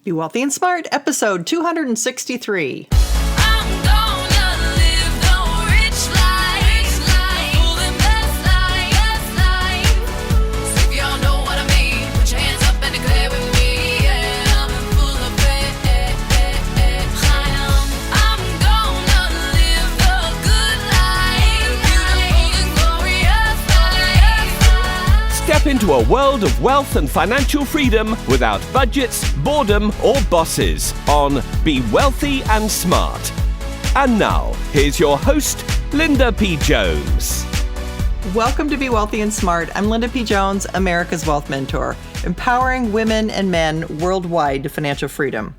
Be Wealthy and Smart, episode 263. Step into a world of wealth and financial freedom without budgets, boredom, or bosses on Be Wealthy and Smart. And now, here's your host, Linda P. Jones. Welcome to Be Wealthy and Smart. I'm Linda P. Jones, America's Wealth Mentor, empowering women and men worldwide to financial freedom.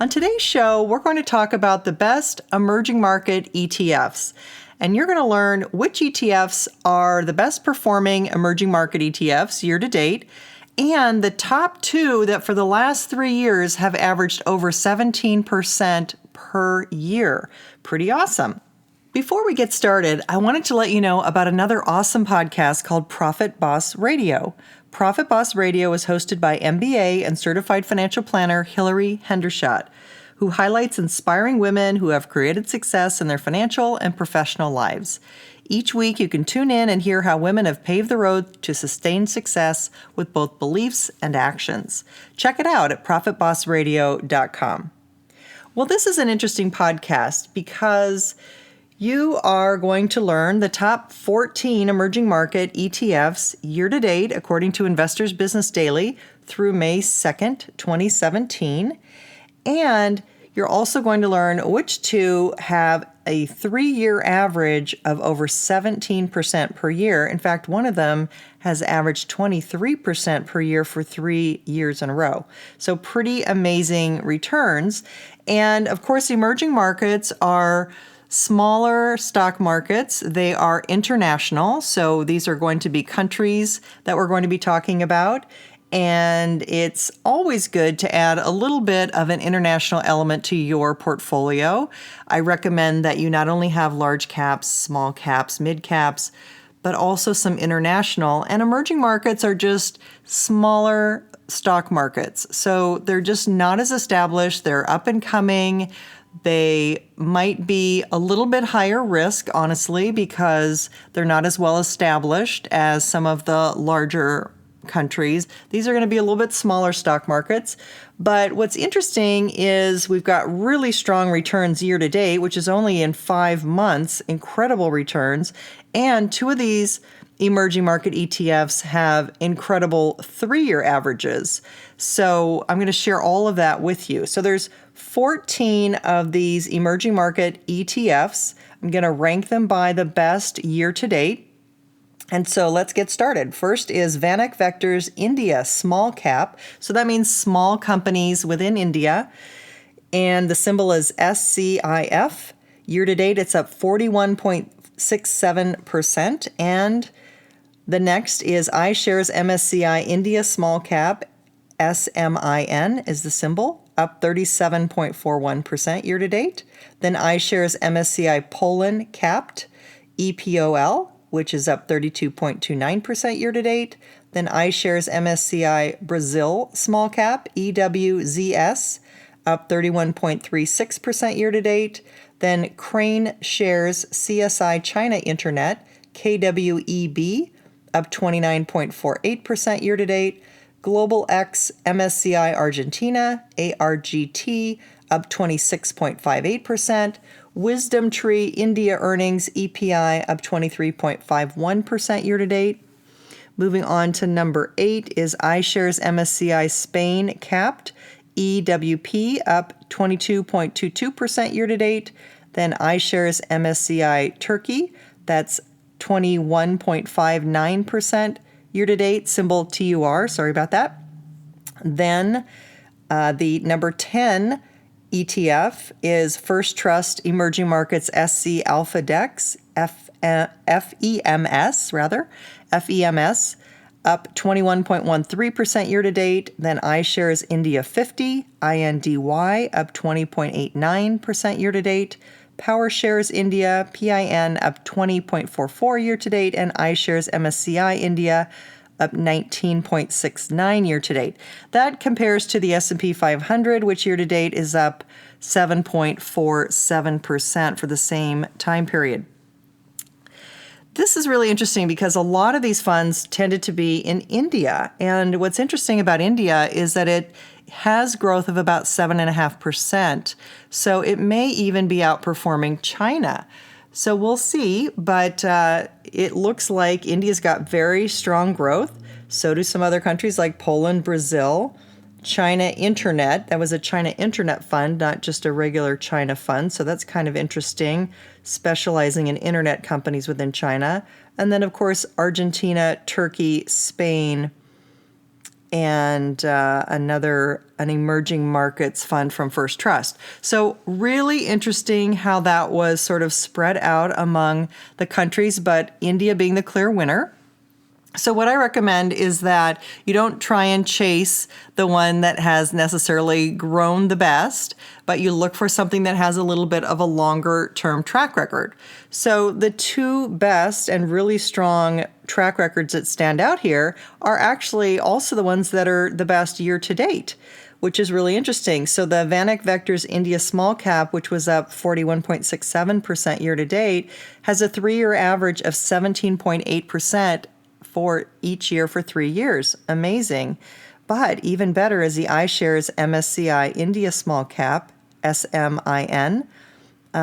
On today's show, we're going to talk about the best emerging market ETFs. And you're going to learn which ETFs are the best performing emerging market ETFs year to date, and the top two that for the last 3 years have averaged over 17% per year. Pretty awesome. Before we get started, I wanted to let you know about another awesome podcast called Profit Boss Radio. Profit Boss Radio is hosted by MBA and certified financial planner Hillary Hendershot, who highlights inspiring women who have created success in their financial and professional lives. Each week, you can tune in and hear how women have paved the road to sustained success with both beliefs and actions. Check it out at profitbossradio.com. Well, this is an interesting podcast because you are going to learn the top 14 emerging market ETFs year to date, according to Investors Business Daily, through May 2nd, 2017. And you're also going to learn which two have a 3-year average of over 17% per year. In fact, one of them has averaged 23% per year for 3 years in a row. So pretty amazing returns. And of course, emerging markets are smaller stock markets. They are international. So these are going to be countries that we're going to be talking about. And it's always good to add a little bit of an international element to your portfolio. I recommend that you not only have large caps, small caps, mid caps, but also some international. And emerging markets are just smaller stock markets. So they're just not as established. They're up and coming. They might be a little bit higher risk, honestly, because they're not as well established as some of the larger countries. These are going to be a little bit smaller stock markets. But what's interesting is we've got really strong returns year to date, which is only in 5 months, incredible returns. And two of these emerging market ETFs have incredible 3-year averages. So I'm going to share all of that with you. So there's 14 of these emerging market ETFs. I'm going to rank them by the best year to date. And so let's get started. First is VanEck Vector's India Small Cap. So that means small companies within India. And the symbol is SCIF. Year to date, it's up 41.67%. And the next is iShares MSCI India Small Cap. SMIN is the symbol, up 37.41% year to date. Then iShares MSCI Poland Capped, EPOL, which is up 32.29% year to date. Then iShares MSCI Brazil Small Cap, EWZS, up 31.36% year to date. Then Crane Shares CSI China Internet, KWEB, up 29.48% year to date. Global X MSCI Argentina, ARGT, up 26.58%. Wisdom Tree India Earnings EPI up 23.51% year to date. Moving on to number 8 is iShares MSCI Spain Capped, EWP up 22.22% year to date. Then iShares MSCI Turkey, that's 21.59% year to date, symbol TUR, sorry about that. Then the number 10 ETF is First Trust Emerging Markets SC Alpha Dex, FEMS, up 21.13% year to date. Then iShares India 50, INDY, up 20.89% year to date. PowerShares India, PIN, up 20.44 year to date. And iShares MSCI India, up 19.69 year to date. That compares to the S&P 500, which year to date is up 7.47% for the same time period. This is really interesting because a lot of these funds tended to be in India. And what's interesting about India is that it has growth of about 7.5%. So it may even be outperforming China. So we'll see, but it looks like India's got very strong growth. So do some other countries like Poland, Brazil. China Internet, that was a China Internet fund, not just a regular China fund. So that's kind of interesting, specializing in internet companies within China. And then, of course, Argentina, Turkey, Spain, and an emerging markets fund from First Trust. So really interesting how that was sort of spread out among the countries, but India being the clear winner. So what I recommend is that you don't try and chase the one that has necessarily grown the best, but you look for something that has a little bit of a longer term track record. So the two best and really strong track records that stand out here are actually also the ones that are the best year to date, which is really interesting. So the VanEck Vectors India Small Cap, which was up 41.67% year to date, has a 3-year average of 17.8% for each year for 3 years. Amazing. But even better is the iShares MSCI India Small Cap, SMIN,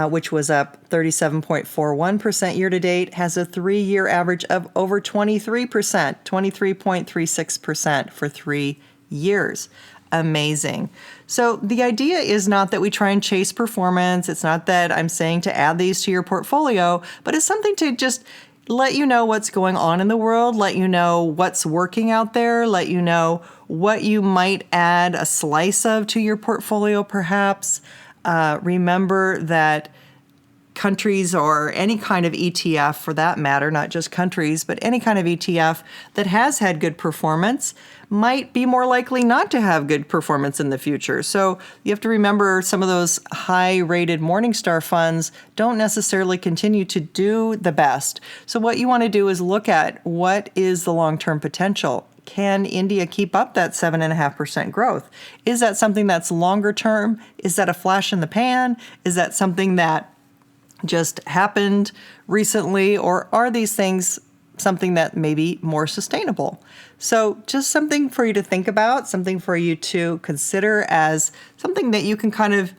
which was up 37.41% year to date, has a 3-year average of over 23%, 23.36% for 3 years. Amazing. So the idea is not that we try and chase performance. It's not that I'm saying to add these to your portfolio, but it's something to just let you know what's going on in the world, let you know what's working out there, let you know what you might add a slice of to your portfolio perhaps. Remember that countries or any kind of ETF for that matter, not just countries, but any kind of ETF that has had good performance might be more likely not to have good performance in the future. So you have to remember some of those high-rated Morningstar funds don't necessarily continue to do the best. So what you want to do is look at what is the long-term potential. Can India keep up that 7.5% growth? Is that something that's longer term? Is that a flash in the pan? Is that something that just happened recently, or are these things something that may be more sustainable? So just something for you to think about, something for you to consider as something that you can kind of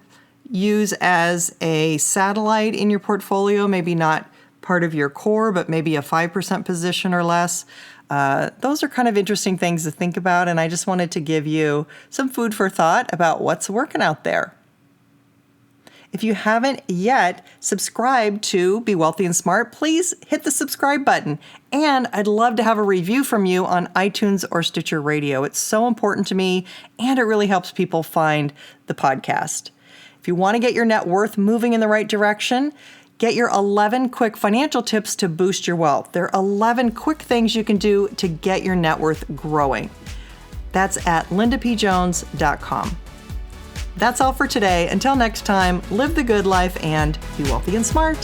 use as a satellite in your portfolio, maybe not part of your core, but maybe a 5% position or less. Those are kind of interesting things to think about, and I just wanted to give you some food for thought about what's working out there. If you haven't yet subscribed to Be Wealthy and Smart, please hit the subscribe button. And I'd love to have a review from you on iTunes or Stitcher Radio. It's so important to me, and it really helps people find the podcast. If you want to get your net worth moving in the right direction, get your 11 quick financial tips to boost your wealth. There are 11 quick things you can do to get your net worth growing. That's at lindapjones.com. That's all for today. Until next time, live the good life and be wealthy and smart.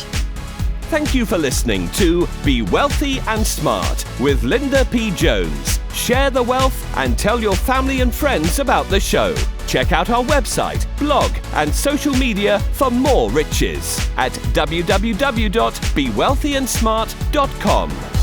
Thank you for listening to Be Wealthy and Smart with Linda P. Jones. Share the wealth and tell your family and friends about the show. Check out our website, blog, and social media for more riches at www.bewealthyandsmart.com.